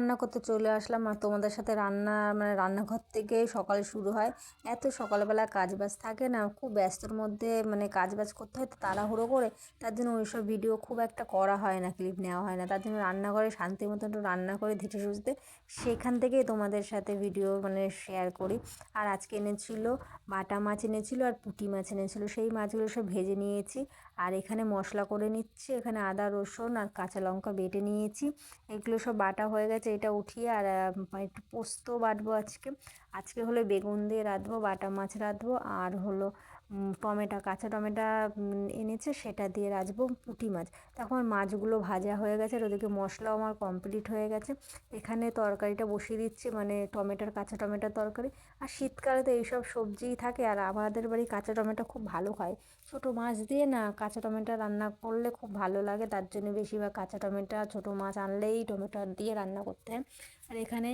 রান্না করতে চলে আসলাম আর তোমাদের সাথে রান্নাঘর থেকে সকালে শুরু হয়। এত সকালবেলা কাজবাজ থাকে না, খুব ব্যস্তর মধ্যে কাজবাজ করতে হয় তো তাড়াহুড়ো করে, তার জন্য ওইসব ভিডিও খুব একটা করা হয় না, ক্লিপ নেওয়া হয় না। তার জন্য রান্নাঘরে শান্তি মতো একটু রান্না করে ধীরে সুস্থে সেখান থেকেই তোমাদের সাথে ভিডিও শেয়ার করি। আর আজকে এনেছিল বাটা মাছ এনেছিল আর পুঁটি মাছ এনেছিল, সেই মাছগুলো সব ভেজে নিয়েছি। আর এখানে মশলা করে নিচ্ছি, এখানে আদা রসুন আর কাঁচা লঙ্কা বেটে নিয়েছি। এগুলো সব বাটা হয়ে গেছে, এটা উঠিয়ে আর একটু পোস্ত বাটবো আজকে। আজকে হলো বেগুন দিয়ে রাঁধবো, বাটা মাছ রাঁধবো, আর হলো কাঁচা টমেটো এনেছে সেটা দিয়ে রাঁধবো পুঁটি মাছ। তখন মাছগুলো ভাজা হয়ে গেছে আর ওদিকে মশলাও আমার কমপ্লিট হয়ে গেছে। এখানে তরকারিটা বসিয়ে দিচ্ছি, কাঁচা টমেটোর তরকারি। আর শীতকালে তো এইসব সবজিই থাকে, আর আমাদের বাড়ি কাঁচা টমেটো খুব ভালো খায়। ছোটো মাছ দিয়ে না কাঁচা টমেটো রান্না করলে খুব ভালো লাগে, তার জন্য বেশিরভাগ কাঁচা টমেটো, ছোটো মাছ আনলেই টমেটো দিয়ে রান্না করতে হয়। আর এখানে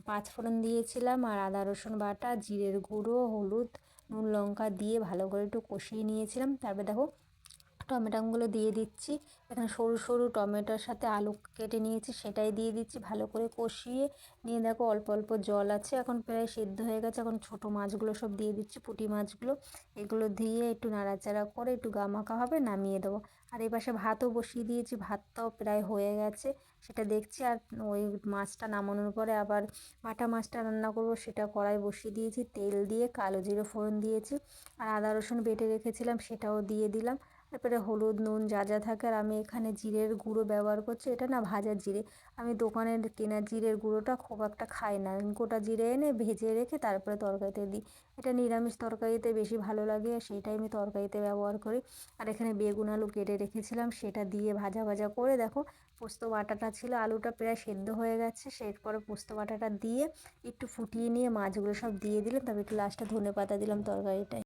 পাঁচফোড়ন দিয়েছিলাম আর আদা রসুন বাটা, জিরের গুঁড়ো, হলুদ, নুন লঙ্কা দিয়ে ভালো করে একটু কষিয়ে নিয়েছিলাম। তারপর দেখো টমেটোগুলো দিয়ে দিচ্ছি। এখানে সরু সরু টমেটোর সাথে আলু কেটে নিয়েছি, সেটাই দিয়ে দিচ্ছি, ভালো করে কষিয়ে নিয়ে দেখো অল্প অল্প জল আছে, এখন প্রায় সেদ্ধ হয়ে গেছে। এখন ছোটো মাছগুলো সব দিয়ে দিচ্ছি, পুঁটি মাছগুলো। এগুলো দিয়ে একটু নাড়াচাড়া করে একটু গামাখা হবে, নামিয়ে দেবো। আর এই পাশে ভাতও বসিয়ে দিয়েছি, ভাতটাও প্রায় হয়ে গেছে, সেটা দেখছি। আর ওই মাছটা নামানোর পরে আবার বাটা মাছটা রান্না করব, সেটা কড়াই বসিয়ে দিয়েছি, তেল দিয়ে কালো জিরে ফোড়ন দিয়েছি, আর আদা রসুন বেটে রেখেছিলাম সেটাও দিয়ে দিলাম। তারপরে হলুদ নুন যা যা থাকে, আর আমি এখানে জিরের গুঁড়ো ব্যবহার করছি, এটা না ভাজা জিরে। আমি দোকানের কেনা জিরের গুঁড়োটা খুব একটা খাই না, গোটা জিরে এনে ভেজে রেখে তারপরে তরকারিতে দিই। এটা নিরামিষ তরকারিতে বেশি ভালো লাগে, সেইটাই আমি তরকারিতে ব্যবহার করি। আর এখানে বেগুন আলু কেটে রেখেছিলাম, সেটা দিয়ে ভাজা ভাজা করে দেখো পোস্ত বাটাটা ছিল, আলুটা প্রায় সেদ্ধ হয়ে গেছে, সেরপরে পোস্ত বাটাটা দিয়ে একটু ফুটিয়ে নিয়ে মাছগুলো সব দিয়ে দিলাম, তবে একটু লাস্টে ধনেপাতা দিলাম তরকারিটায়।